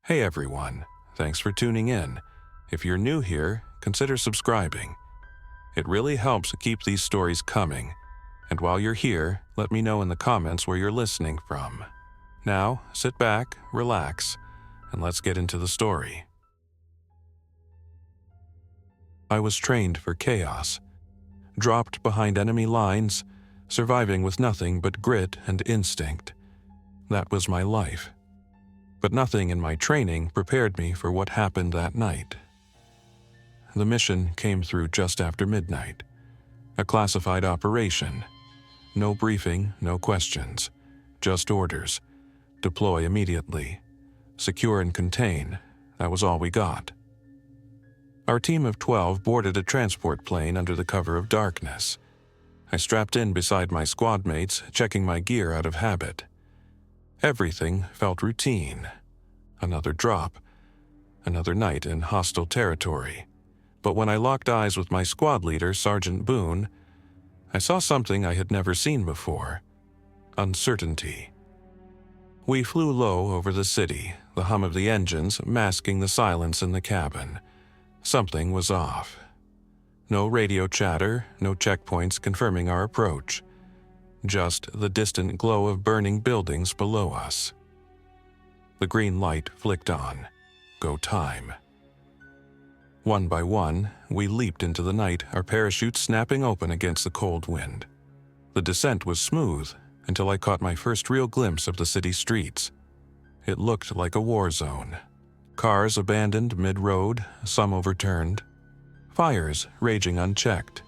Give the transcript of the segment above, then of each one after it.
Hey everyone, thanks for tuning in. If you're new here, consider subscribing. It really helps keep these stories coming. And while you're here, let me know in the comments where you're listening from. Now, sit back, relax, and let's get into the story. I was trained for chaos, dropped behind enemy lines, surviving with nothing but grit and instinct. That was my life. But nothing in my training prepared me for what happened that night. The mission came through just after midnight. A classified operation. No briefing, no questions. Just orders. Deploy immediately. Secure and contain. That was all we got. Our team of 12 boarded a transport plane under the cover of darkness. I strapped in beside my squad mates, checking my gear out of habit. Everything felt routine. Another drop. Another night in hostile territory. But when I locked eyes with my squad leader, Sergeant Boone, I saw something I had never seen before. Uncertainty. We flew low over the city, the hum of the engines masking the silence in the cabin. Something was off. No radio chatter, no checkpoints confirming our approach. Just the distant glow of burning buildings below us. The green light flicked on. Go time. One by one, we leaped into the night, our parachutes snapping open against the cold wind. The descent was smooth until I caught my first real glimpse of the city streets. It looked like a war zone. Cars abandoned mid-road, some overturned. Fires raging unchecked.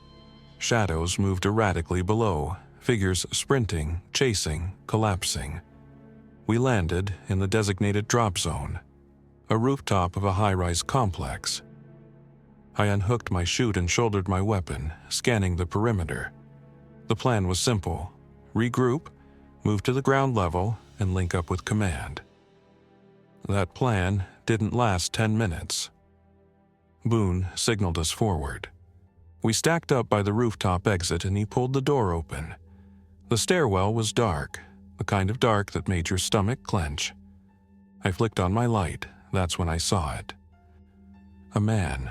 Shadows moved erratically below. Figures sprinting, chasing, collapsing. We landed in the designated drop zone, a rooftop of a high-rise complex. I unhooked my chute and shouldered my weapon, scanning the perimeter. The plan was simple: regroup, move to the ground level, and link up with command. That plan didn't last 10 minutes. Boone signaled us forward. We stacked up by the rooftop exit and he pulled the door open. The stairwell was dark, the kind of dark that made your stomach clench. I flicked on my light. That's when I saw it. A man,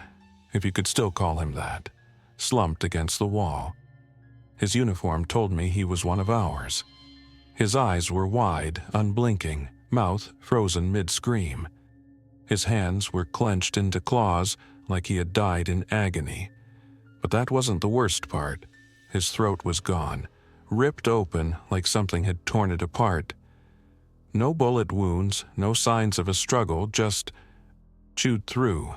if you could still call him that, slumped against the wall. His uniform told me he was one of ours. His eyes were wide, unblinking, mouth frozen mid-scream. His hands were clenched into claws like he had died in agony. But that wasn't the worst part. His throat was gone. Ripped open like something had torn it apart. No bullet wounds, no signs of a struggle, just chewed through.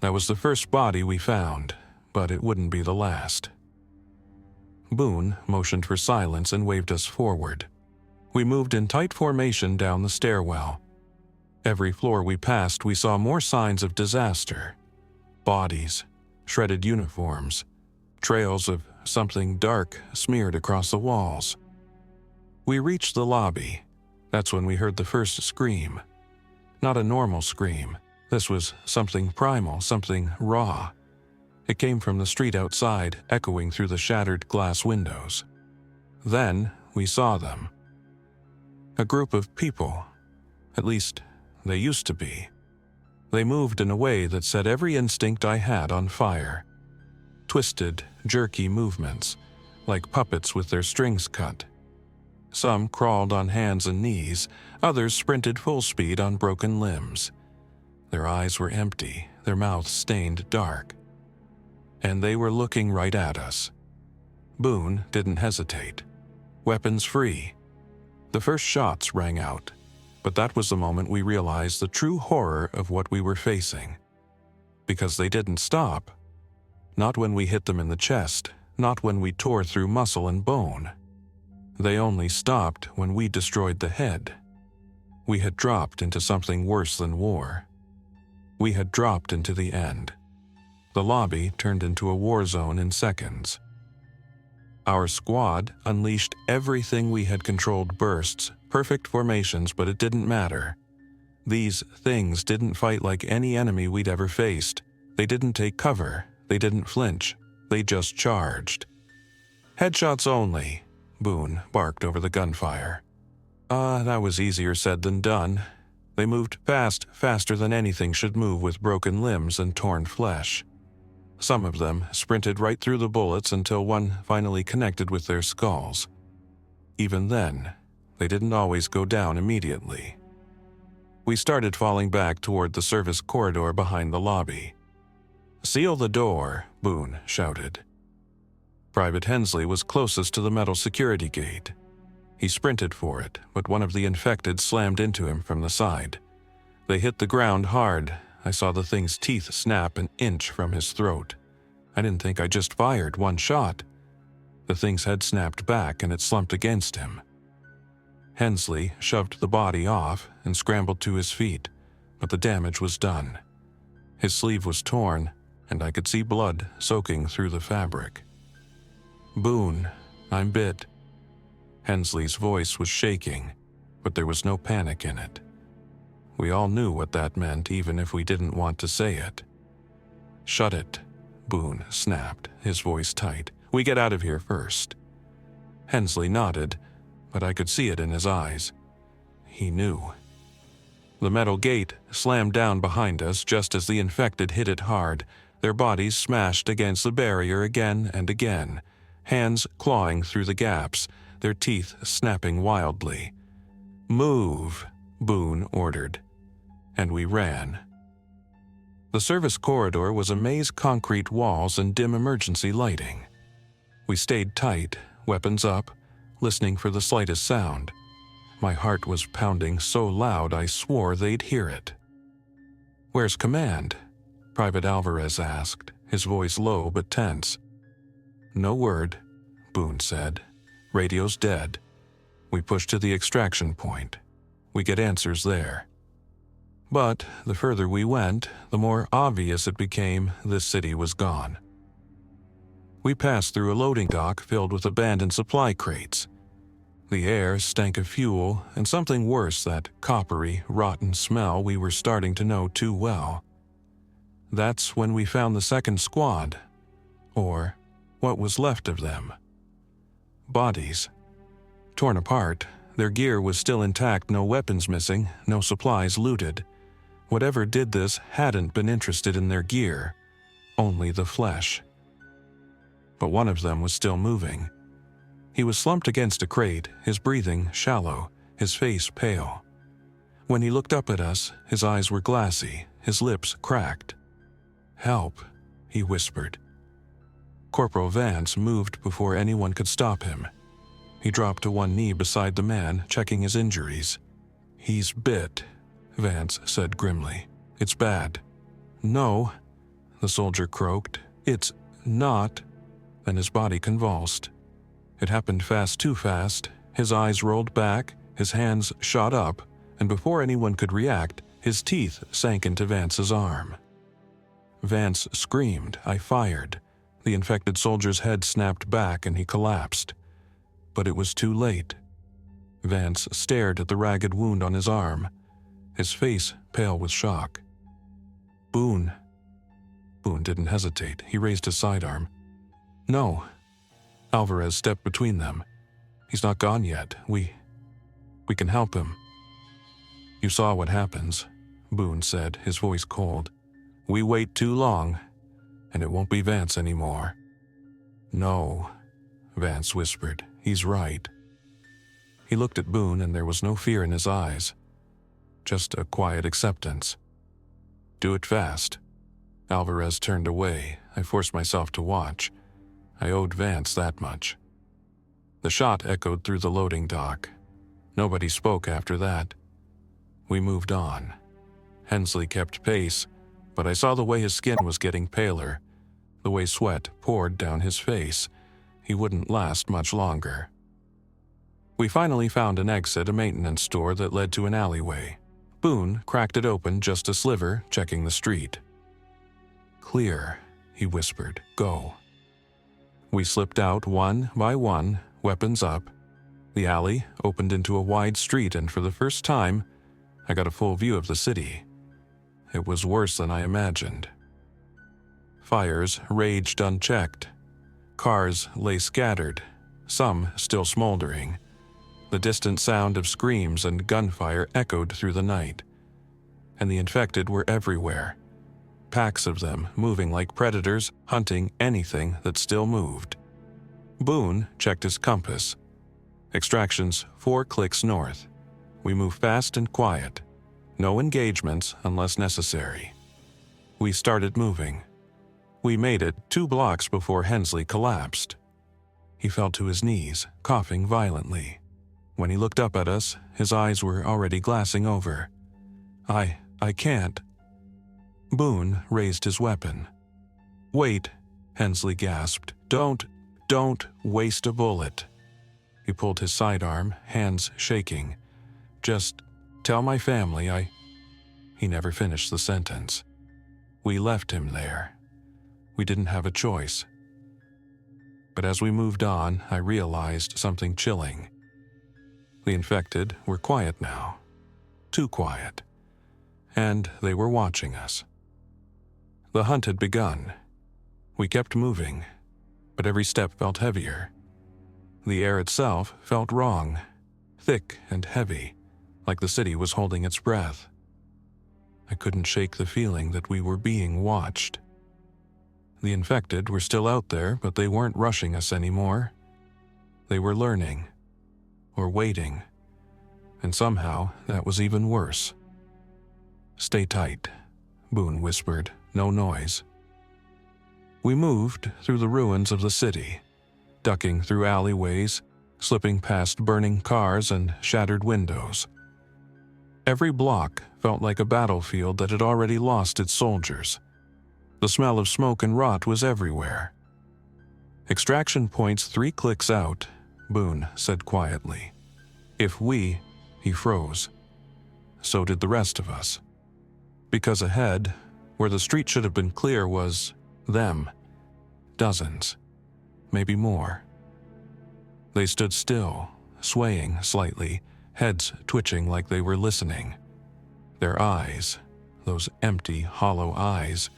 That was the first body we found, but it wouldn't be the last. Boone motioned for silence and waved us forward. We moved in tight formation down the stairwell. Every floor we passed, we saw more signs of disaster. Bodies, shredded uniforms, trails of something dark smeared across the walls. We reached the lobby. That's when we heard the first scream. Not a normal scream. This was something primal, something raw. It came from the street outside, echoing through the shattered glass windows. Then we saw them. A group of people. At least, they used to be. They moved in a way that set every instinct I had on fire. Twisted, jerky movements, like puppets with their strings cut. Some crawled on hands and knees, others sprinted full speed on broken limbs. Their eyes were empty, their mouths stained dark. And they were looking right at us. Boone didn't hesitate. Weapons free. The first shots rang out, but that was the moment we realized the true horror of what we were facing. Because they didn't stop. Not when we hit them in the chest, not when we tore through muscle and bone. They only stopped when we destroyed the head. We had dropped into something worse than war. We had dropped into the end. The lobby turned into a war zone in seconds. Our squad unleashed everything we had controlled bursts, perfect formations, but it didn't matter. These things didn't fight like any enemy we'd ever faced. They didn't take cover. They didn't flinch. They just charged. Headshots only, Boone barked over the gunfire. That was easier said than done. They moved faster than anything should move with broken limbs and torn flesh. Some of them sprinted right through the bullets until one finally connected with their skulls. Even then, they didn't always go down immediately. We started falling back toward the service corridor behind the lobby. "Seal the door," Boone shouted. Private Hensley was closest to the metal security gate. He sprinted for it, but one of the infected slammed into him from the side. They hit the ground hard. I saw the thing's teeth snap an inch from his throat. I didn't think I just fired one shot. The thing's head snapped back and it slumped against him. Hensley shoved the body off and scrambled to his feet, but the damage was done. His sleeve was torn, and I could see blood soaking through the fabric. "Boone, I'm bit." Hensley's voice was shaking, but there was no panic in it. We all knew what that meant, even if we didn't want to say it. "Shut it," Boone snapped, his voice tight. "We get out of here first." Hensley nodded, but I could see it in his eyes. He knew. The metal gate slammed down behind us just as the infected hit it hard. Their bodies smashed against the barrier again and again, hands clawing through the gaps, their teeth snapping wildly. "Move," Boone ordered, and we ran. The service corridor was a maze of concrete walls and dim emergency lighting. We stayed tight, weapons up, listening for the slightest sound. My heart was pounding so loud I swore they'd hear it. "Where's command?" Private Alvarez asked, his voice low but tense. "No word," Boone said. "Radio's dead. We push to the extraction point. We get answers there." But the further we went, the more obvious it became this city was gone. We passed through a loading dock filled with abandoned supply crates. The air stank of fuel and something worse, that coppery, rotten smell we were starting to know too well. That's when we found the second squad, or what was left of them. Bodies. Torn apart, their gear was still intact, no weapons missing, no supplies looted. Whatever did this hadn't been interested in their gear, only the flesh. But one of them was still moving. He was slumped against a crate, his breathing shallow, his face pale. When he looked up at us, his eyes were glassy, his lips cracked. "Help," he whispered. Corporal Vance moved before anyone could stop him. He dropped to one knee beside the man, checking his injuries. "He's bit," Vance said grimly. "It's bad." "No," the soldier croaked. "It's not." Then his body convulsed. It happened fast, too fast. His eyes rolled back, his hands shot up, and before anyone could react, his teeth sank into Vance's arm. Vance screamed. I fired. The infected soldier's head snapped back and he collapsed. But it was too late. Vance stared at the ragged wound on his arm, his face pale with shock. "Boone." Boone didn't hesitate. He raised his sidearm. "No." Alvarez stepped between them. "He's not gone yet. We can help him." "You saw what happens," Boone said, his voice cold. "We wait too long, and it won't be Vance anymore." "No," Vance whispered. "He's right." He looked at Boone and there was no fear in his eyes, just a quiet acceptance. "Do it fast." Alvarez turned away. I forced myself to watch. I owed Vance that much. The shot echoed through the loading dock. Nobody spoke after that. We moved on. Hensley kept pace, but I saw the way his skin was getting paler, the way sweat poured down his face. He wouldn't last much longer. We finally found an exit, a maintenance store that led to an alleyway. Boone cracked it open just a sliver, checking the street. "Clear," he whispered. "Go." We slipped out one by one, weapons up. The alley opened into a wide street, and for the first time, I got a full view of the city. It was worse than I imagined. Fires raged unchecked. Cars lay scattered, some still smoldering. The distant sound of screams and gunfire echoed through the night. and the infected were everywhere. Packs of them moving like predators, hunting anything that still moved. Boone checked his compass. Extractions 4 clicks north. We move fast and quiet. No engagements unless necessary. We started moving. We made it 2 blocks before Hensley collapsed. He fell to his knees, coughing violently. When he looked up at us, his eyes were already glassing over. I can't. Boone raised his weapon. "Wait," Hensley gasped. Don't waste a bullet." He pulled his sidearm, hands shaking. "Just tell my family He never finished the sentence. We left him there. We didn't have a choice. But as we moved on, I realized something chilling. The infected were quiet now. Too quiet. And they were watching us. The hunt had begun. We kept moving, but every step felt heavier. The air itself felt wrong, thick and heavy, like the city was holding its breath. I couldn't shake the feeling that we were being watched. The infected were still out there, but they weren't rushing us anymore. They were learning, or waiting, and somehow that was even worse. "Stay tight," Boone whispered, no noise. We moved through the ruins of the city, ducking through alleyways, slipping past burning cars and shattered windows. Every block felt like a battlefield that had already lost its soldiers. The smell of smoke and rot was everywhere. "Extraction points 3 clicks out," Boone said quietly. He froze. So did the rest of us. Because ahead, where the street should have been clear, was them. Dozens. Maybe more. They stood still, swaying slightly, heads twitching like they were listening. Their eyes, those empty, hollow eyes,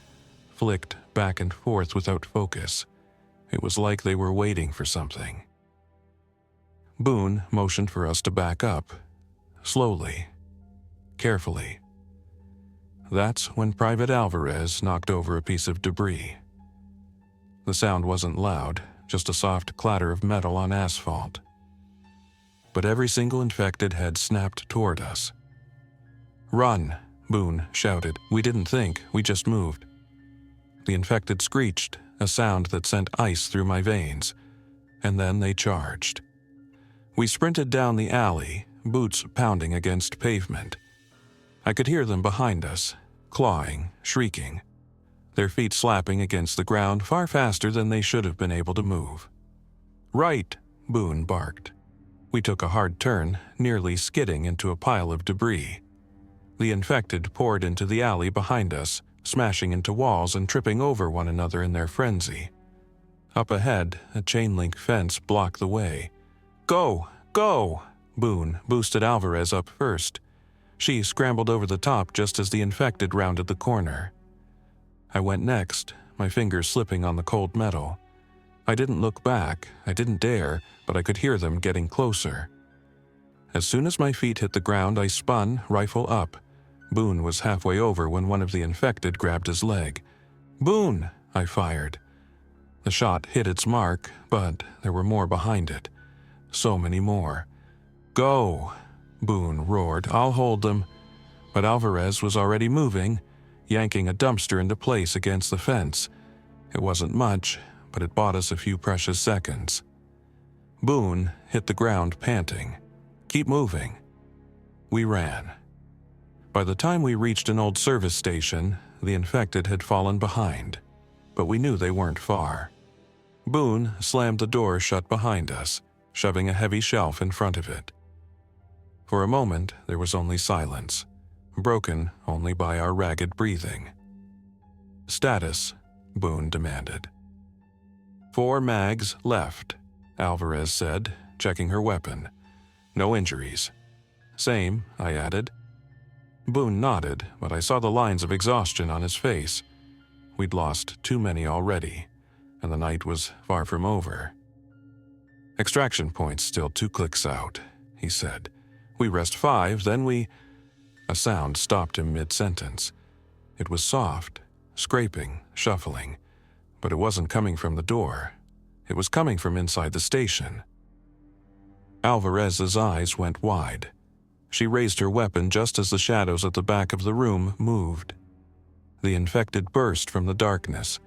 flicked back and forth without focus. It was like they were waiting for something. Boone motioned for us to back up, slowly, carefully. That's when Private Alvarez knocked over a piece of debris. The sound wasn't loud, just a soft clatter of metal on asphalt. But every single infected head snapped toward us. "Run," Boone shouted. "We didn't think, we just moved." The infected screeched, a sound that sent ice through my veins, and then they charged. We sprinted down the alley, boots pounding against pavement. I could hear them behind us, clawing, shrieking, their feet slapping against the ground far faster than they should have been able to move. "Right," Boone barked. We took a hard turn, nearly skidding into a pile of debris. The infected poured into the alley behind us, smashing into walls and tripping over one another in their frenzy. Up ahead, a chain-link fence blocked the way. "Go! Go!" Boone boosted Alvarez up first. She scrambled over the top just as the infected rounded the corner. I went next, my fingers slipping on the cold metal. I didn't look back, I didn't dare, but I could hear them getting closer. As soon as my feet hit the ground, I spun, rifle up. Boone was halfway over when one of the infected grabbed his leg. "Boone!" I fired. The shot hit its mark, but there were more behind it. So many more. "Go!" Boone roared. "I'll hold them." But Alvarez was already moving, yanking a dumpster into place against the fence. It wasn't much, but it bought us a few precious seconds. Boone hit the ground panting. "Keep moving." We ran. By the time we reached an old service station, the infected had fallen behind, but we knew they weren't far. Boone slammed the door shut behind us, shoving a heavy shelf in front of it. For a moment, there was only silence, broken only by our ragged breathing. "Status," Boone demanded. 4 mags left, Alvarez said, checking her weapon. "No injuries." "Same," I added. Boone nodded, but I saw the lines of exhaustion on his face. We'd lost too many already, and the night was far from over. "Extraction point's still 2 clicks out," he said. "We rest 5, then we—" A sound stopped him mid-sentence. It was soft, scraping, shuffling, but it wasn't coming from the door. It was coming from inside the station. Alvarez's eyes went wide. She raised her weapon just as the shadows at the back of the room moved. The infected burst from the darkness,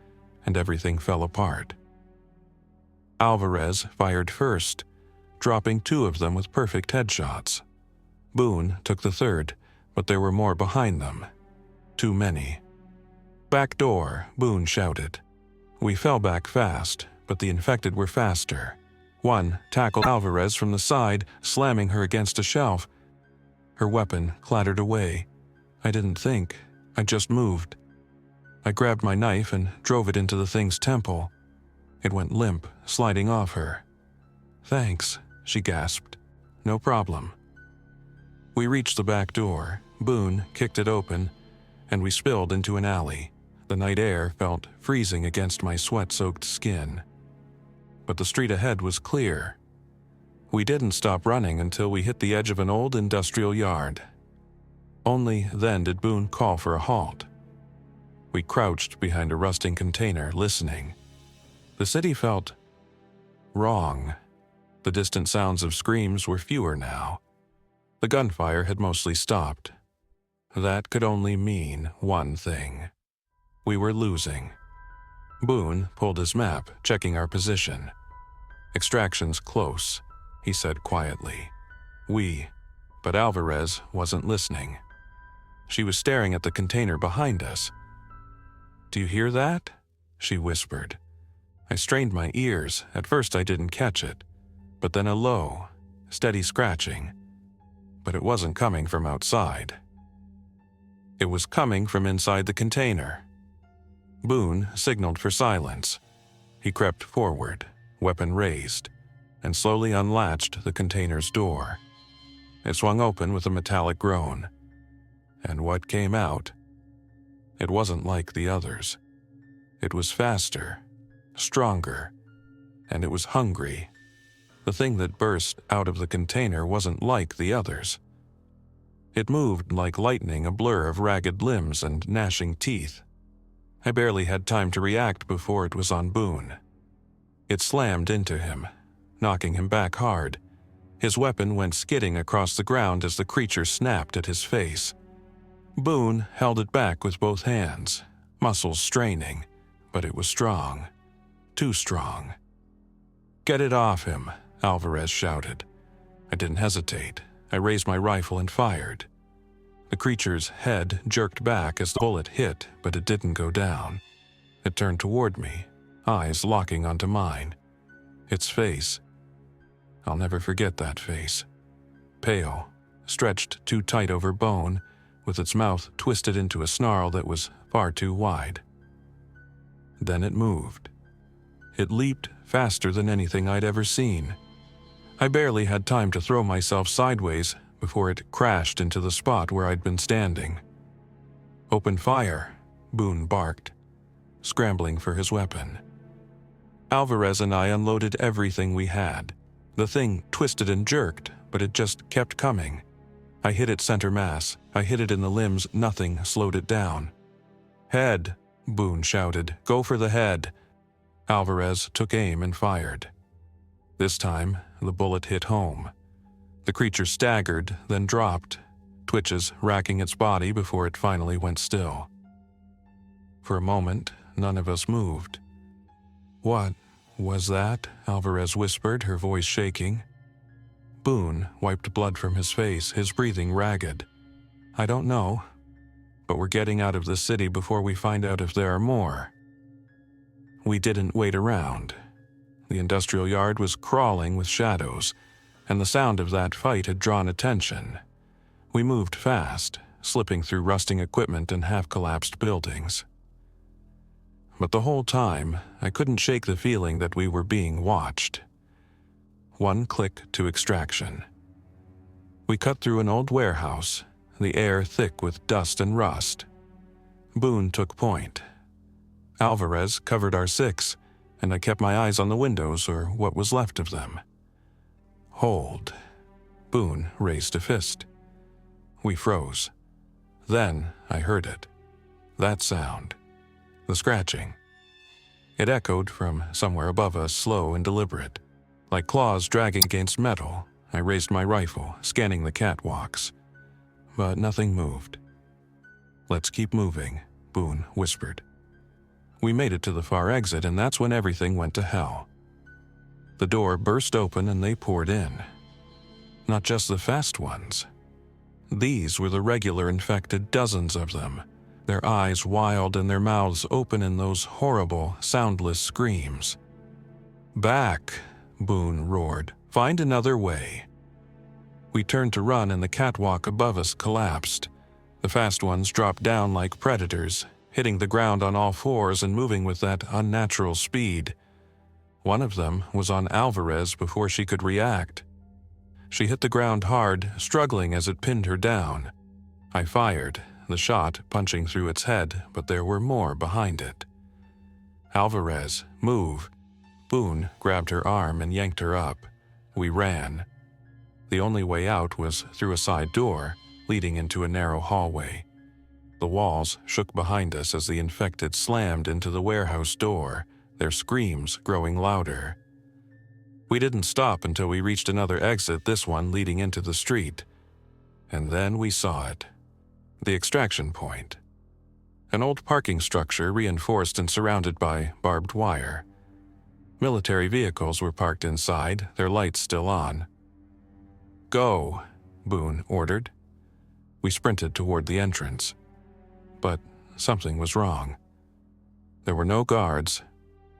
and everything fell apart. Alvarez fired first, dropping 2 of them with perfect headshots. Boone took the third, but there were more behind them. Too many. "Back door," Boone shouted. We fell back fast, but the infected were faster. One tackled Alvarez from the side, slamming her against a shelf. Her weapon clattered away. I didn't think, I just moved. I grabbed my knife and drove it into the thing's temple. It went limp, sliding off her. "Thanks," she gasped. "No problem." We reached the back door. Boone kicked it open, and we spilled into an alley. The night air felt freezing against my sweat-soaked skin. But the street ahead was clear. We didn't stop running until we hit the edge of an old industrial yard. Only then did Boone call for a halt. We crouched behind a rusting container, listening. The city felt wrong. The distant sounds of screams were fewer now. The gunfire had mostly stopped. That could only mean one thing. We were losing. Boone pulled his map, checking our position. "Extraction's close," he said quietly. But Alvarez wasn't listening. She was staring at the container behind us. "Do you hear that?" she whispered. I strained my ears. At first I didn't catch it, but then a low, steady scratching. But it wasn't coming from outside. It was coming from inside the container. Boone signaled for silence. He crept forward, weapon raised, and slowly unlatched the container's door. It swung open with a metallic groan. And what came out? It wasn't like the others. It was faster, stronger, and it was hungry. The thing that burst out of the container wasn't like the others. It moved like lightning, a blur of ragged limbs and gnashing teeth. I barely had time to react before it was on Boone. It slammed into him, knocking him back hard. His weapon went skidding across the ground as the creature snapped at his face. Boone held it back with both hands, muscles straining, but it was strong. Too strong. "Get it off him," Alvarez shouted. I didn't hesitate. I raised my rifle and fired. The creature's head jerked back as the bullet hit, but it didn't go down. It turned toward me, eyes locking onto mine. Its face. I'll never forget that face. Pale, stretched too tight over bone, with its mouth twisted into a snarl that was far too wide. Then it moved. It leaped faster than anything I'd ever seen. I barely had time to throw myself sideways before it crashed into the spot where I'd been standing. "Open fire," Boone barked, scrambling for his weapon. Alvarez and I unloaded everything we had. The thing twisted and jerked, but it just kept coming. I hit its center mass. I hit it in the limbs. Nothing slowed it down. "Head," Boone shouted. "Go for the head." Alvarez took aim and fired. This time, the bullet hit home. The creature staggered, then dropped, twitches racking its body before it finally went still. For a moment, none of us moved. "What was that?" Alvarez whispered, her voice shaking. Boone wiped blood from his face, his breathing ragged. "I don't know, but we're getting out of the city before we find out if there are more." We didn't wait around. The industrial yard was crawling with shadows, and the sound of that fight had drawn attention. We moved fast, slipping through rusting equipment and half-collapsed buildings. But the whole time, I couldn't shake the feeling that we were being watched. One click to extraction. We cut through an old warehouse, the air thick with dust and rust. Boone took point. Alvarez covered our six, and I kept my eyes on the windows, or what was left of them. "Hold." Boone raised a fist. We froze. Then I heard it. That sound. The scratching. It echoed from somewhere above us, slow and deliberate. Like claws dragging against metal, I raised my rifle, scanning the catwalks. But nothing moved. "Let's keep moving," Boone whispered. We made it to the far exit, and that's when everything went to hell. The door burst open and they poured in. Not just the fast ones. These were the regular infected, dozens of them, their eyes wild and their mouths open in those horrible, soundless screams. "Back," Boone roared. "Find another way." We turned to run and the catwalk above us collapsed. The fast ones dropped down like predators, hitting the ground on all fours and moving with that unnatural speed. One of them was on Alvarez before she could react. She hit the ground hard, struggling as it pinned her down. I fired, the shot punching through its head, but there were more behind it. "Alvarez, move." Boone grabbed her arm and yanked her up. We ran. The only way out was through a side door, leading into a narrow hallway. The walls shook behind us as the infected slammed into the warehouse door, their screams growing louder. We didn't stop until we reached another exit, this one leading into the street. And then we saw it. The extraction point. An old parking structure reinforced and surrounded by barbed wire. Military vehicles were parked inside, their lights still on. "Go," Boone ordered. We sprinted toward the entrance. But something was wrong. There were no guards,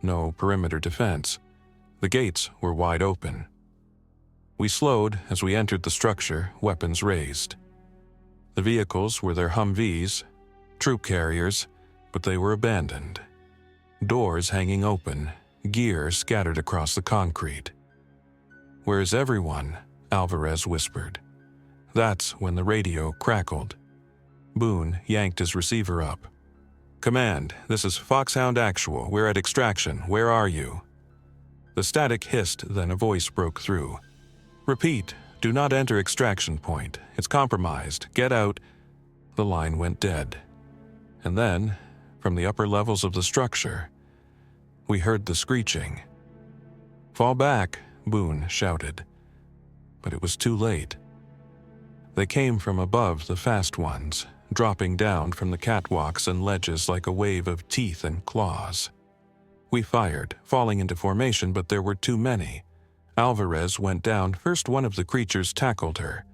no perimeter defense. The gates were wide open. We slowed as we entered the structure, weapons raised. The vehicles were their Humvees, troop carriers, but they were abandoned. Doors hanging open, gear scattered across the concrete. "Where's everyone?" Alvarez whispered. That's when the radio crackled. Boone yanked his receiver up. "Command, this is Foxhound Actual. We're at extraction. Where are you?" The static hissed, then a voice broke through. "Repeat, do not enter extraction point. It's compromised. Get out." The line went dead. And then, from the upper levels of the structure, we heard the screeching. "Fall back," Boone shouted. But it was too late. They came from above the fast ones, dropping down from the catwalks and ledges like a wave of teeth and claws. We fired, falling into formation, but there were too many. Alvarez went down. First one of the creatures tackled her,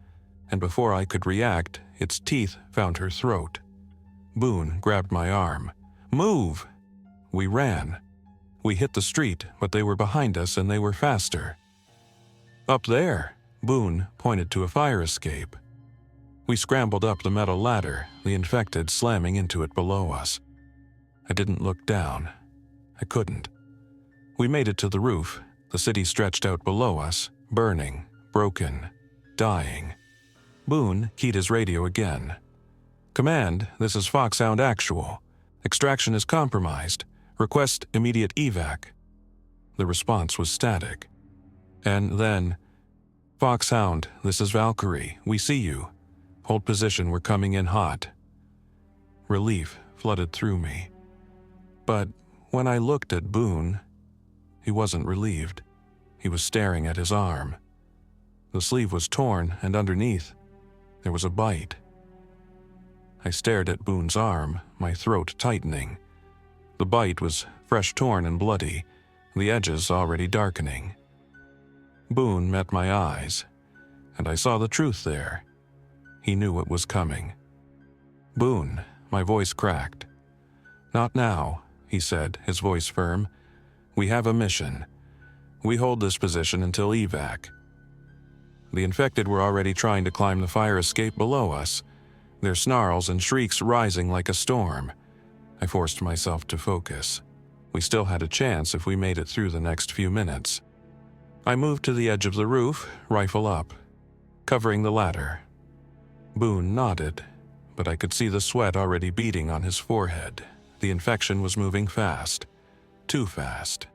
and before I could react, its teeth found her throat. Boone grabbed my arm. "Move!" We ran. We hit the street, but they were behind us and they were faster. "Up there!" Boone pointed to a fire escape. We scrambled up the metal ladder, the infected slamming into it below us. I didn't look down. I couldn't. We made it to the roof. The city stretched out below us, burning, broken, dying. Boone keyed his radio again. "Command, this is Foxhound Actual. Extraction is compromised. Request immediate evac." The response was static. And then, "Foxhound, this is Valkyrie. We see you. Hold position, we're coming in hot." Relief flooded through me. But when I looked at Boone, he wasn't relieved. He was staring at his arm. The sleeve was torn, and underneath, there was a bite. I stared at Boone's arm, my throat tightening. The bite was fresh torn and bloody, the edges already darkening. Boone met my eyes, and I saw the truth there. He knew what was coming. "Boone," my voice cracked. "Not now," he said, his voice firm. "We have a mission. We hold this position until evac." The infected were already trying to climb the fire escape below us, their snarls and shrieks rising like a storm. I forced myself to focus. We still had a chance if we made it through the next few minutes. I moved to the edge of the roof, rifle up, covering the ladder. Boone nodded, but I could see the sweat already beading on his forehead. The infection was moving fast. Too fast.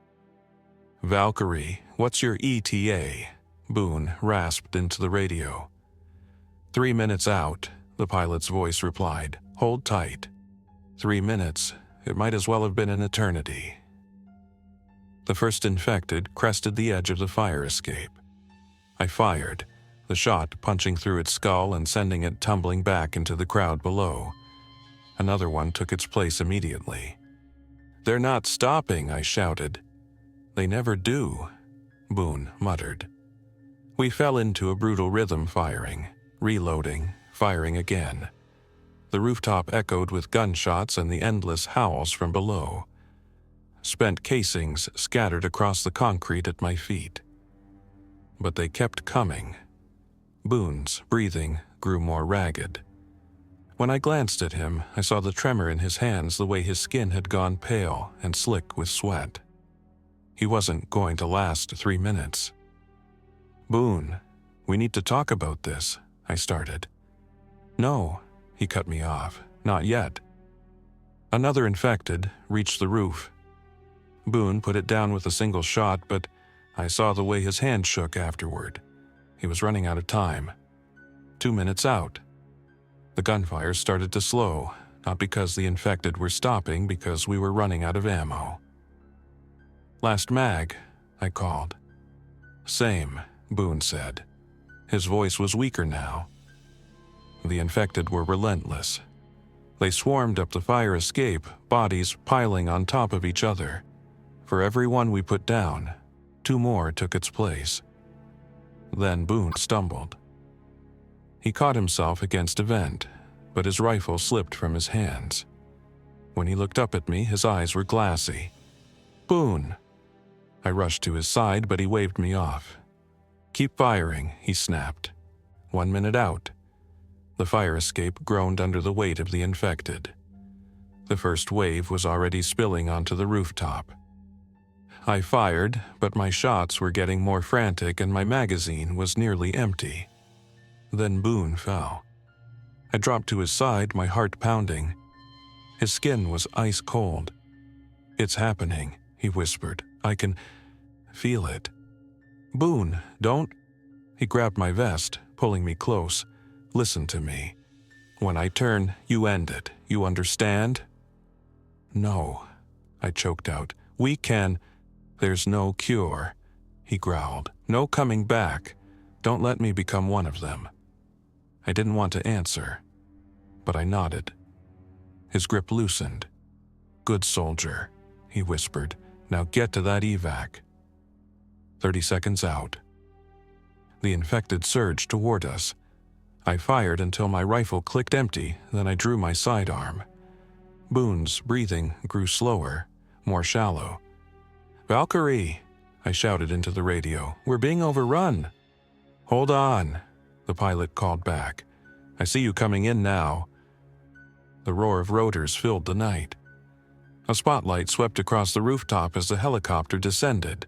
"Valkyrie, what's your ETA?" Boone rasped into the radio. 3 minutes out. the pilot's voice replied. "Hold tight." 3 minutes. It might as well have been an eternity. The first infected crested the edge of the fire escape. I fired, the shot punching through its skull and sending it tumbling back into the crowd below. Another one took its place immediately. "They're not stopping," I shouted. "They never do," Boone muttered. We fell into a brutal rhythm, firing, reloading, firing again. The rooftop echoed with gunshots and the endless howls from below. Spent casings scattered across the concrete at my feet. But they kept coming. Boone's breathing grew more ragged. When I glanced at him, I saw the tremor in his hands, the way his skin had gone pale and slick with sweat. He wasn't going to last 3 minutes. "Boone, we need to talk about this," I started. "No," he cut me off. "Not yet." Another infected reached the roof. Boone put it down with a single shot, but I saw the way his hand shook afterward. He was running out of time. 2 minutes out. The gunfire started to slow, not because the infected were stopping, because we were running out of ammo. "Last mag," I called. "Same," Boone said. His voice was weaker now. The infected were relentless. They swarmed up the fire escape, bodies piling on top of each other. For every one we put down, 2 more took its place. Then Boone stumbled. He caught himself against a vent, but his rifle slipped from his hands. When he looked up at me, his eyes were glassy. "Boone!" I rushed to his side, but he waved me off. "Keep firing," he snapped. 1 minute out. The fire escape groaned under the weight of the infected. The first wave was already spilling onto the rooftop. I fired, but my shots were getting more frantic and my magazine was nearly empty. Then Boone fell. I dropped to his side, my heart pounding. His skin was ice cold. "It's happening," he whispered. "I can feel it." "Boone, don't..." He grabbed my vest, pulling me close. "Listen to me. When I turn, you end it. You understand?" "No," I choked out. "We can..." "There's no cure," he growled. "No coming back. Don't let me become one of them." I didn't want to answer, but I nodded. His grip loosened. "Good soldier," he whispered. "Now get to that evac." 30 seconds out. The infected surged toward us. I fired until my rifle clicked empty, then I drew my sidearm. Boone's breathing grew slower, more shallow. "Valkyrie," I shouted into the radio. "We're being overrun." "Hold on," the pilot called back. "I see you coming in now." The roar of rotors filled the night. A spotlight swept across the rooftop as the helicopter descended,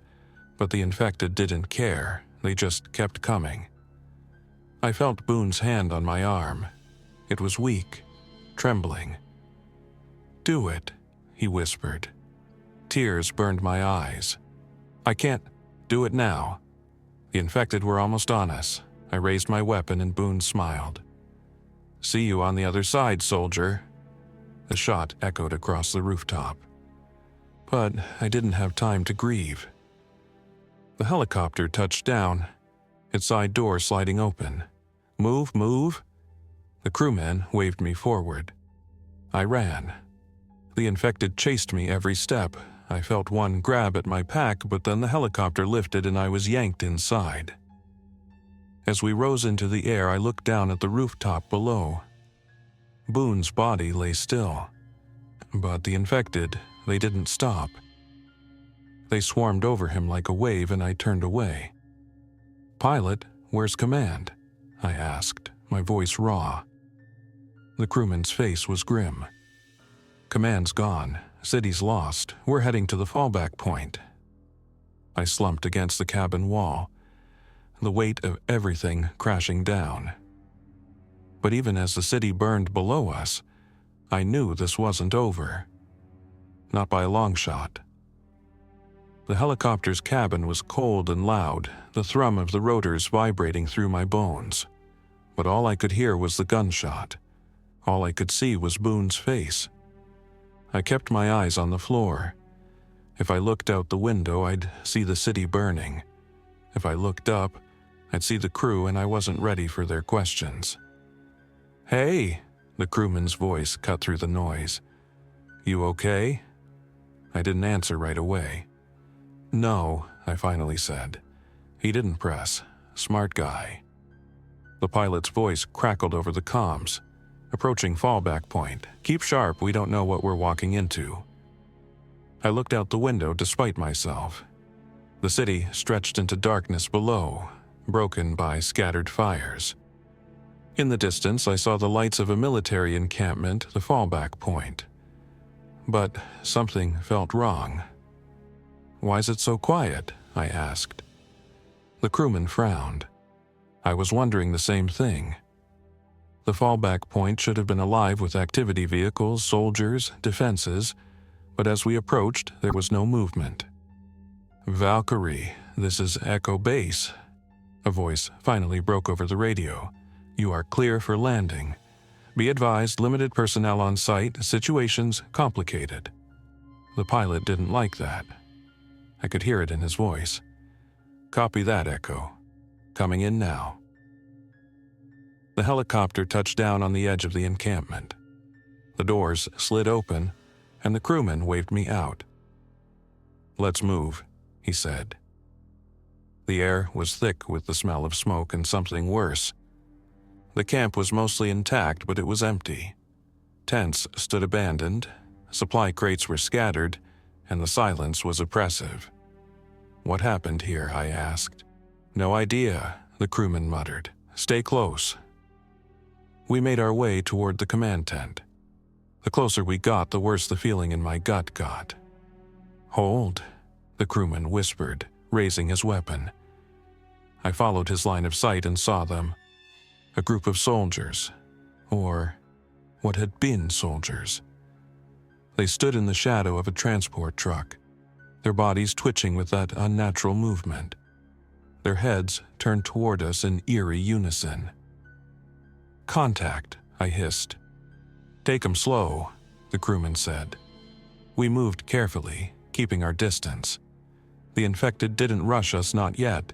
but the infected didn't care. They just kept coming. I felt Boone's hand on my arm. It was weak, trembling. "Do it," he whispered. Tears burned my eyes. "I can't do it now." The infected were almost on us. I raised my weapon and Boone smiled. "See you on the other side, soldier." The shot echoed across the rooftop. But I didn't have time to grieve. The helicopter touched down, its side door sliding open. "Move, move." The crewman waved me forward. I ran. The infected chased me every step. I felt one grab at my pack, but then the helicopter lifted and I was yanked inside. As we rose into the air, I looked down at the rooftop below. Boone's body lay still. But the infected, they didn't stop. They swarmed over him like a wave and I turned away. "Pilot, where's command?" I asked, my voice raw. The crewman's face was grim. "Command's gone. City's lost. We're heading to the fallback point." I slumped against the cabin wall, the weight of everything crashing down. But even as the city burned below us, I knew this wasn't over. Not by a long shot. The helicopter's cabin was cold and loud, the thrum of the rotors vibrating through my bones. but all I could hear was the gunshot. All I could see was Boone's face. I kept my eyes on the floor. If I looked out the window, I'd see the city burning. If I looked up, I'd see the crew, and I wasn't ready for their questions. "Hey," the crewman's voice cut through the noise. "You okay?" I didn't answer right away. "No," I finally said. He didn't press. Smart guy. The pilot's voice crackled over the comms. "Approaching fallback point. Keep sharp, we don't know what we're walking into." I looked out the window despite myself. The city stretched into darkness below, broken by scattered fires. In the distance, I saw the lights of a military encampment, the fallback point. But something felt wrong. "Why is it so quiet?" I asked. The crewman frowned. I was wondering the same thing. The fallback point should have been alive with activity vehicles, soldiers, defenses, but as we approached, there was no movement. "Valkyrie, this is Echo Base." A voice finally broke over the radio. "You are clear for landing. Be advised, limited personnel on site, situations complicated." The pilot didn't like that. I could hear it in his voice. "Copy that, Echo. Coming in now." The helicopter touched down on the edge of the encampment. The doors slid open, and the crewman waved me out. "Let's move," he said. The air was thick with the smell of smoke and something worse. The camp was mostly intact, but it was empty. Tents stood abandoned, supply crates were scattered, and the silence was oppressive. "What happened here?" I asked. "No idea," the crewman muttered. "Stay close." We made our way toward the command tent. The closer we got, the worse the feeling in my gut got. "Hold," the crewman whispered, raising his weapon. I followed his line of sight and saw them. A group of soldiers, or what had been soldiers. They stood in the shadow of a transport truck, their bodies twitching with that unnatural movement. Their heads turned toward us in eerie unison. "Contact," I hissed. "Take 'em slow," the crewman said. We moved carefully, keeping our distance. The infected didn't rush us, not yet.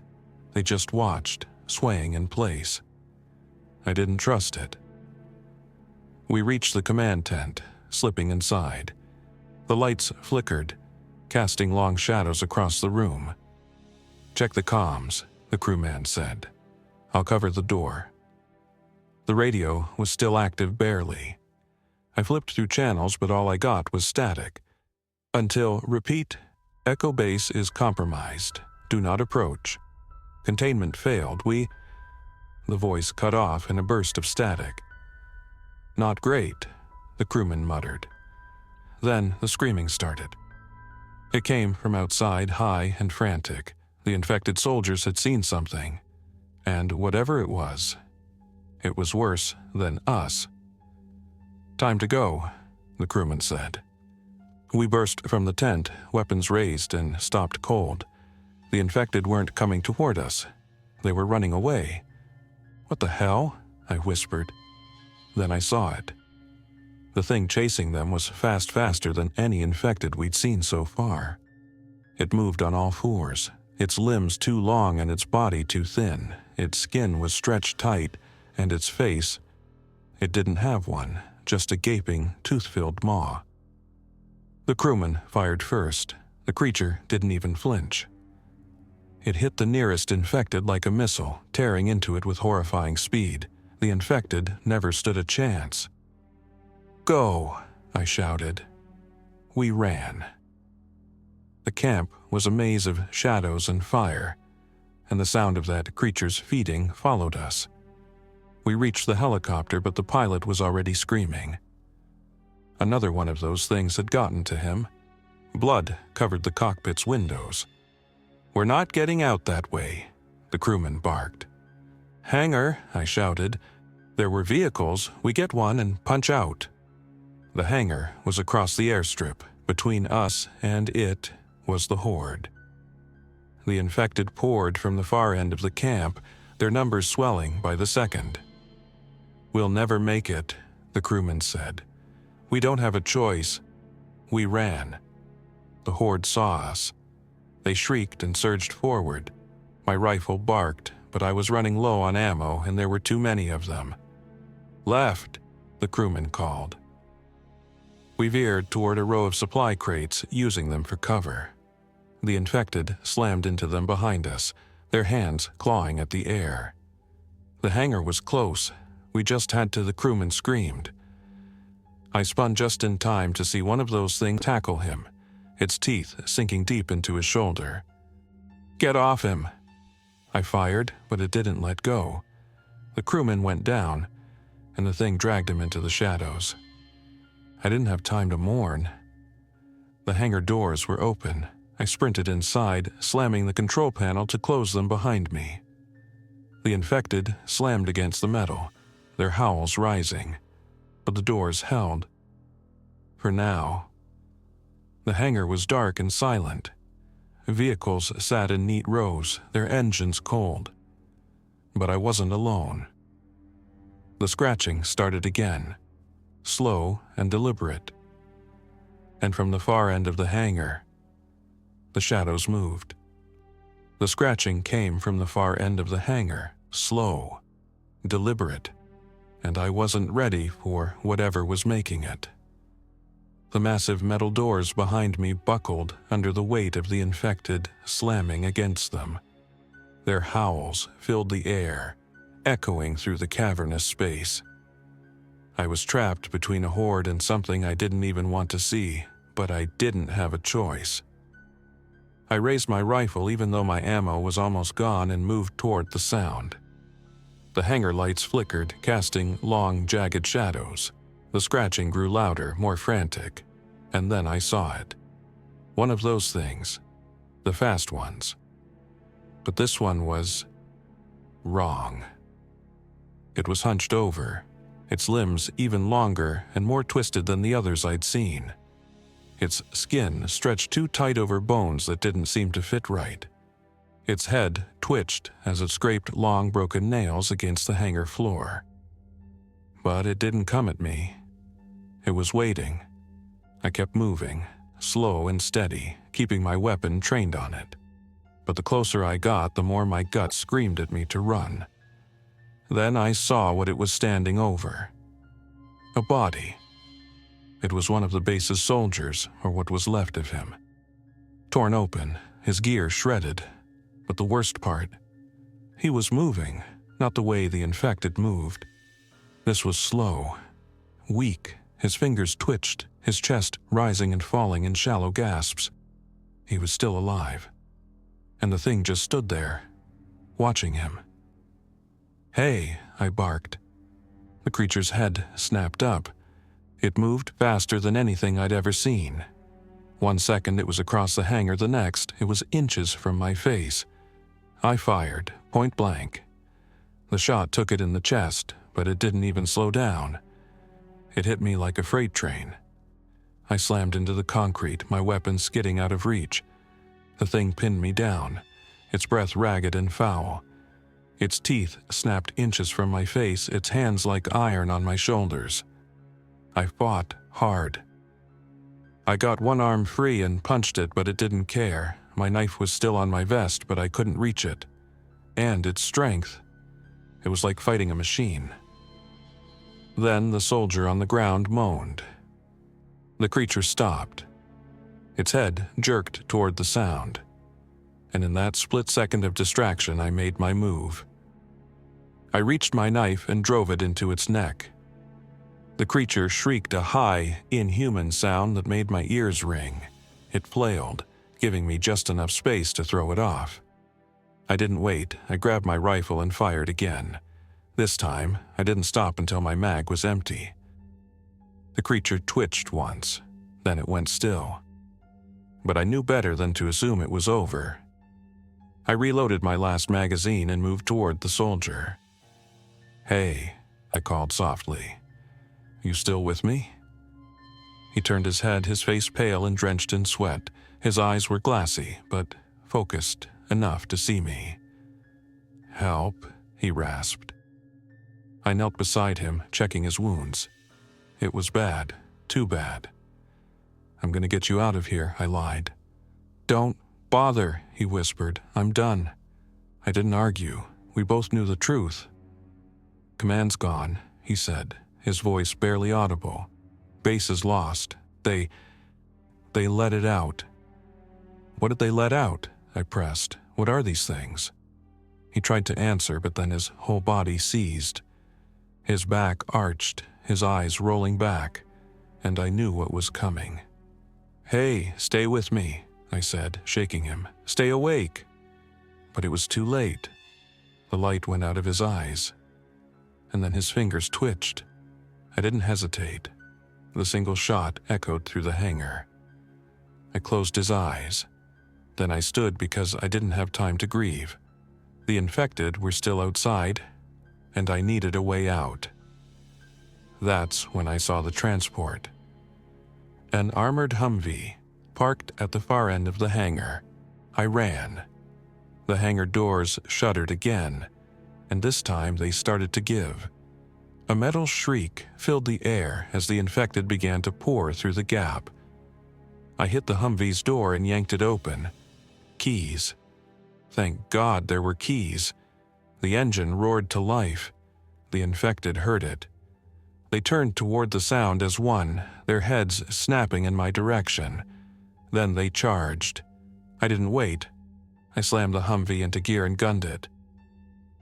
They just watched, swaying in place. I didn't trust it. We reached the command tent, slipping inside. The lights flickered, casting long shadows across the room. "Check the comms," the crewman said. "I'll cover the door." The radio was still active barely. I flipped through channels, but all I got was static. Until, "Repeat, Echo Base is compromised. Do not approach. Containment failed. The voice cut off in a burst of static. "Not great," the crewman muttered. Then the screaming started. It came from outside, high and frantic. The infected soldiers had seen something. And whatever it was worse than us. "Time to go," the crewman said. We burst from the tent, weapons raised, and stopped cold. The infected weren't coming toward us. They were running away. "What the hell?" I whispered. Then I saw it. The thing chasing them was faster than any infected we'd seen so far. It moved on all fours, its limbs too long and its body too thin. Its skin was stretched tight, and its face, it didn't have one, just a gaping, tooth-filled maw. The crewman fired first. The creature didn't even flinch. It hit the nearest infected like a missile, tearing into it with horrifying speed. The infected never stood a chance. "Go!" I shouted. We ran. The camp was a maze of shadows and fire, and the sound of that creature's feeding followed us. We reached the helicopter, but the pilot was already screaming. Another one of those things had gotten to him. Blood covered the cockpit's windows. "We're not getting out that way," the crewman barked. "Hangar," I shouted. "There were vehicles. We get one and punch out." The hangar was across the airstrip. Between us and it was the horde. The infected poured from the far end of the camp, their numbers swelling by the second. "We'll never make it," the crewman said. "We don't have a choice." We ran. The horde saw us. They shrieked and surged forward. My rifle barked, but I was running low on ammo and there were too many of them. "Left," the crewman called. We veered toward a row of supply crates, using them for cover. The infected slammed into them behind us, their hands clawing at the air. The hangar was close. We just had to. The crewman screamed. I spun just in time to see one of those things tackle him, its teeth sinking deep into his shoulder. "Get off him!" I fired, but it didn't let go. The crewman went down, and the thing dragged him into the shadows. I didn't have time to mourn. The hangar doors were open. I sprinted inside, slamming the control panel to close them behind me. The infected slammed against the metal, their howls rising, but the doors held. For now. The hangar was dark and silent. Vehicles sat in neat rows, their engines cold. But I wasn't alone. The scratching started again, slow and deliberate. And from the far end of the hangar, the shadows moved. The scratching came from the far end of the hangar, slow, deliberate, and I wasn't ready for whatever was making it. The massive metal doors behind me buckled under the weight of the infected slamming against them. Their howls filled the air, echoing through the cavernous space. I was trapped between a horde and something I didn't even want to see, but I didn't have a choice. I raised my rifle even though my ammo was almost gone and moved toward the sound. The hangar lights flickered, casting long, jagged shadows. The scratching grew louder, more frantic, and then I saw it. One of those things, the fast ones. But this one was wrong. It was hunched over, its limbs even longer and more twisted than the others I'd seen. Its skin stretched too tight over bones that didn't seem to fit right. Its head twitched as it scraped long, broken nails against the hangar floor. But it didn't come at me. It was waiting. I kept moving, slow and steady, keeping my weapon trained on it. But the closer I got, the more my gut screamed at me to run. Then I saw what it was standing over. A body. It was one of the base's soldiers, or what was left of him. Torn open, his gear shredded. But the worst part, he was moving, not the way the infected moved. This was slow, weak. His fingers twitched, his chest rising and falling in shallow gasps. He was still alive. And the thing just stood there, watching him. "Hey," I barked. The creature's head snapped up. It moved faster than anything I'd ever seen. 1 second it was across the hangar, the next it was inches from my face. I fired, point blank. The shot took it in the chest, but it didn't even slow down. It hit me like a freight train. I slammed into the concrete, my weapon skidding out of reach. The thing pinned me down, its breath ragged and foul. Its teeth snapped inches from my face, its hands like iron on my shoulders. I fought hard. I got one arm free and punched it, but it didn't care. My knife was still on my vest, but I couldn't reach it. And its strength. It was like fighting a machine. Then the soldier on the ground moaned. The creature stopped. Its head jerked toward the sound. And in that split second of distraction, I made my move. I reached my knife and drove it into its neck. The creature shrieked a high, inhuman sound that made my ears ring. It flailed, giving me just enough space to throw it off. I didn't wait. I grabbed my rifle and fired again. This time, I didn't stop until my mag was empty. The creature twitched once, then it went still. But I knew better than to assume it was over. I reloaded my last magazine and moved toward the soldier. "Hey," I called softly. "You still with me?" He turned his head, his face pale and drenched in sweat. His eyes were glassy, but focused enough to see me. "Help," he rasped. I knelt beside him, checking his wounds. It was bad, too bad. "I'm gonna get you out of here," I lied. "Don't bother," he whispered. "I'm done." I didn't argue. We both knew the truth. "Command's gone," he said, his voice barely audible. "Base is lost. They let it out." "What did they let out?" I pressed. "What are these things?" He tried to answer, but then his whole body seized. His back arched, his eyes rolling back, and I knew what was coming. "Hey, stay with me," I said, shaking him. "Stay awake." But it was too late. The light went out of his eyes, and then his fingers twitched. I didn't hesitate. The single shot echoed through the hangar. I closed his eyes. Then I stood because I didn't have time to grieve. The infected were still outside, and I needed a way out. That's when I saw the transport. An armored Humvee, parked at the far end of the hangar. I ran. The hangar doors shuttered again, and this time they started to give. A metal shriek filled the air as the infected began to pour through the gap. I hit the Humvee's door and yanked it open. Keys. Thank God there were keys. The engine roared to life. The infected heard it. They turned toward the sound as one, their heads snapping in my direction. Then they charged. I didn't wait. I slammed the Humvee into gear and gunned it.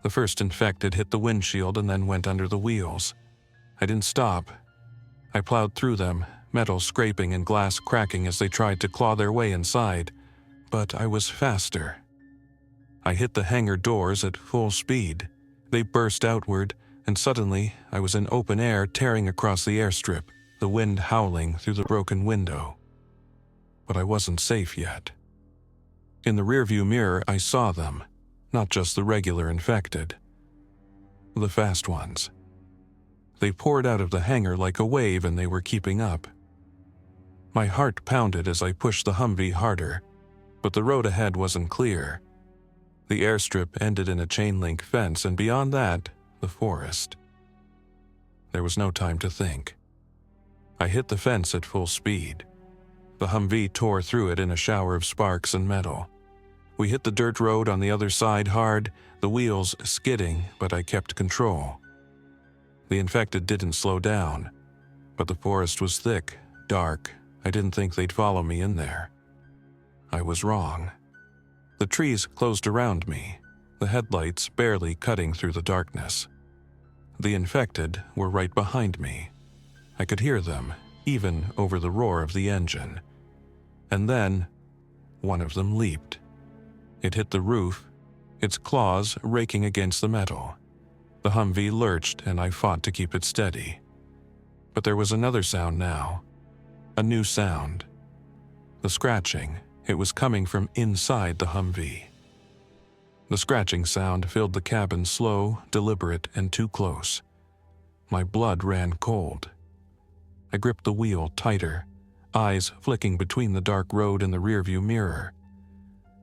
The first infected hit the windshield and then went under the wheels. I didn't stop. I plowed through them, metal scraping and glass cracking as they tried to claw their way inside. But I was faster. I hit the hangar doors at full speed. They burst outward, and suddenly I was in open air tearing across the airstrip, the wind howling through the broken window. But I wasn't safe yet. In the rearview mirror, I saw them, not just the regular infected. The fast ones. They poured out of the hangar like a wave and they were keeping up. My heart pounded as I pushed the Humvee harder, but the road ahead wasn't clear. The airstrip ended in a chain-link fence, and beyond that, the forest. There was no time to think. I hit the fence at full speed. The Humvee tore through it in a shower of sparks and metal. We hit the dirt road on the other side hard, the wheels skidding, but I kept control. The infected didn't slow down, but the forest was thick, dark. I didn't think they'd follow me in there. I was wrong. The trees closed around me, the headlights barely cutting through the darkness. The infected were right behind me. I could hear them, even over the roar of the engine. And then, one of them leaped. It hit the roof, its claws raking against the metal. The Humvee lurched and I fought to keep it steady. But there was another sound now. A new sound. The scratching. It was coming from inside the Humvee. The scratching sound filled the cabin slow, deliberate, and too close. My blood ran cold. I gripped the wheel tighter, eyes flicking between the dark road and the rearview mirror.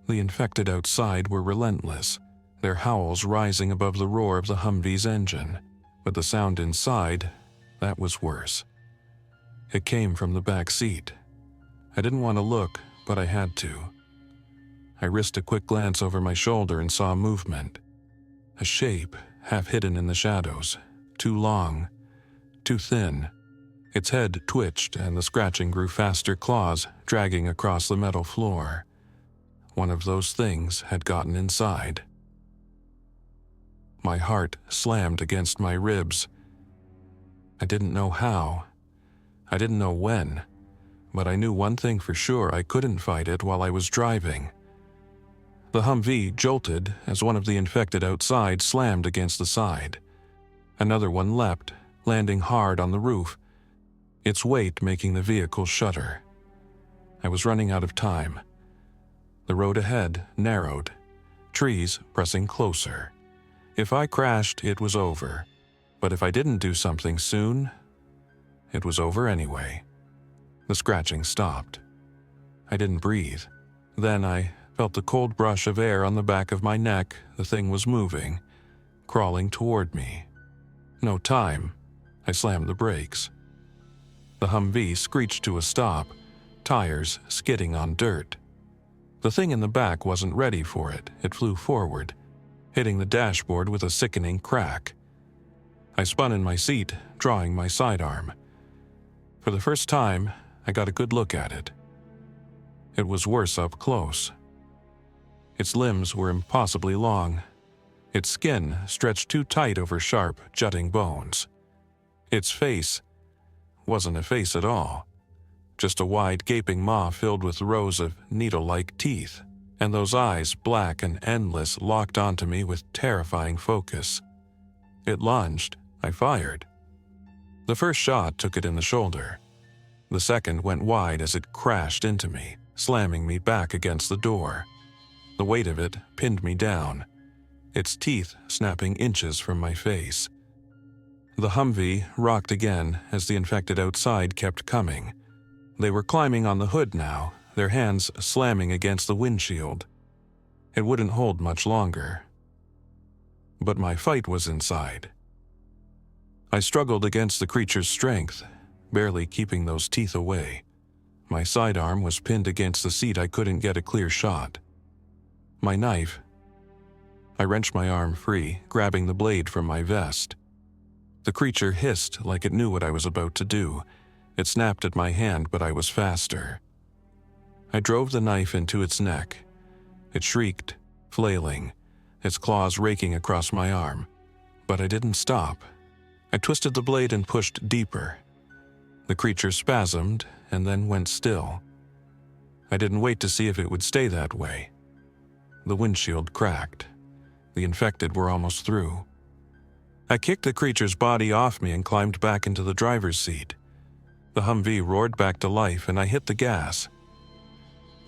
The infected outside were relentless, their howls rising above the roar of the Humvee's engine. But the sound inside, that was worse. It came from the back seat. I didn't want to look, but I had to. I risked a quick glance over my shoulder and saw movement. A shape, half hidden in the shadows, too long, too thin. Its head twitched and the scratching grew faster, claws dragging across the metal floor. One of those things had gotten inside. My heart slammed against my ribs. I didn't know how. I didn't know when. But I knew one thing for sure: I couldn't fight it while I was driving. The Humvee jolted as one of the infected outside slammed against the side. Another one leapt, landing hard on the roof, its weight making the vehicle shudder. I was running out of time. The road ahead narrowed, trees pressing closer. If I crashed, it was over. But if I didn't do something soon, it was over anyway. The scratching stopped. I didn't breathe. Then I felt the cold brush of air on the back of my neck. The thing was moving, crawling toward me. No time. I slammed the brakes. The Humvee screeched to a stop, tires skidding on dirt. The thing in the back wasn't ready for it. It flew forward, hitting the dashboard with a sickening crack. I spun in my seat, drawing my sidearm. For the first time, I got a good look at it. It was worse up close. Its limbs were impossibly long. Its skin stretched too tight over sharp, jutting bones. Its face wasn't a face at all. Just a wide, gaping maw filled with rows of needle-like teeth, and those eyes, black and endless, locked onto me with terrifying focus. It lunged. I fired. The first shot took it in the shoulder. The second went wide as it crashed into me, slamming me back against the door. The weight of it pinned me down, its teeth snapping inches from my face. The Humvee rocked again as the infected outside kept coming. They were climbing on the hood now, their hands slamming against the windshield. It wouldn't hold much longer. But my fight was inside. I struggled against the creature's strength, barely keeping those teeth away. My sidearm was pinned against the seat. I couldn't get a clear shot. My knife. I wrenched my arm free, grabbing the blade from my vest. The creature hissed like it knew what I was about to do. It snapped at my hand, but I was faster. I drove the knife into its neck. It shrieked, flailing, its claws raking across my arm. But I didn't stop. I twisted the blade and pushed deeper. The creature spasmed and then went still. I didn't wait to see if it would stay that way. The windshield cracked. The infected were almost through. I kicked the creature's body off me and climbed back into the driver's seat. The Humvee roared back to life and I hit the gas.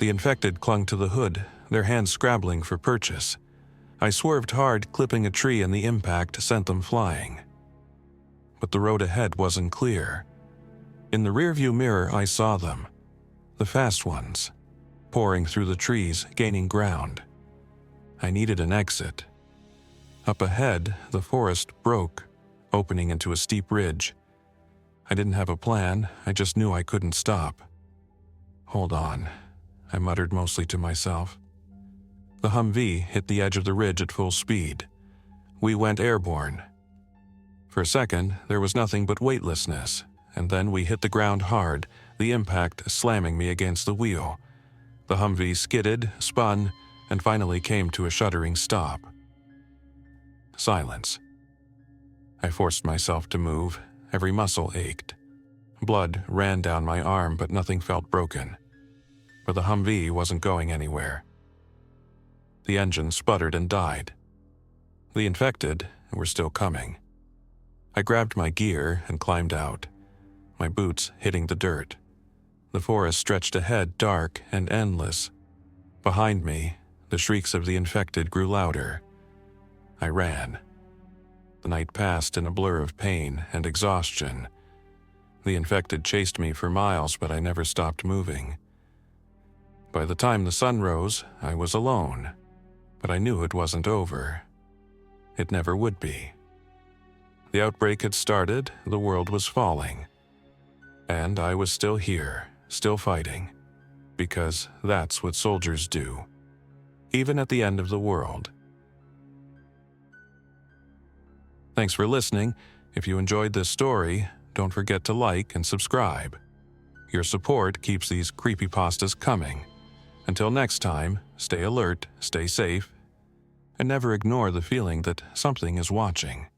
The infected clung to the hood, their hands scrabbling for purchase. I swerved hard, clipping a tree, and the impact sent them flying. But the road ahead wasn't clear. In the rearview mirror, I saw them, the fast ones, pouring through the trees, gaining ground. I needed an exit. Up ahead, the forest broke, opening into a steep ridge. I didn't have a plan, I just knew I couldn't stop. Hold on, I muttered mostly to myself. The Humvee hit the edge of the ridge at full speed. We went airborne. For a second, there was nothing but weightlessness, and then we hit the ground hard, the impact slamming me against the wheel. The Humvee skidded, spun, and finally came to a shuddering stop. Silence. I forced myself to move. Every muscle ached. Blood ran down my arm, but nothing felt broken. But the Humvee wasn't going anywhere. The engine sputtered and died. The infected were still coming. I grabbed my gear and climbed out, my boots hitting the dirt. The forest stretched ahead, dark and endless. Behind me, the shrieks of the infected grew louder. I ran. The night passed in a blur of pain and exhaustion. The infected chased me for miles, but I never stopped moving. By the time the sun rose, I was alone, but I knew it wasn't over. It never would be. The outbreak had started, the world was falling. And I was still here, still fighting, because that's what soldiers do, even at the end of the world. Thanks for listening. If you enjoyed this story, don't forget to like and subscribe. Your support keeps these creepypastas coming. Until next time, stay alert, stay safe, and never ignore the feeling that something is watching.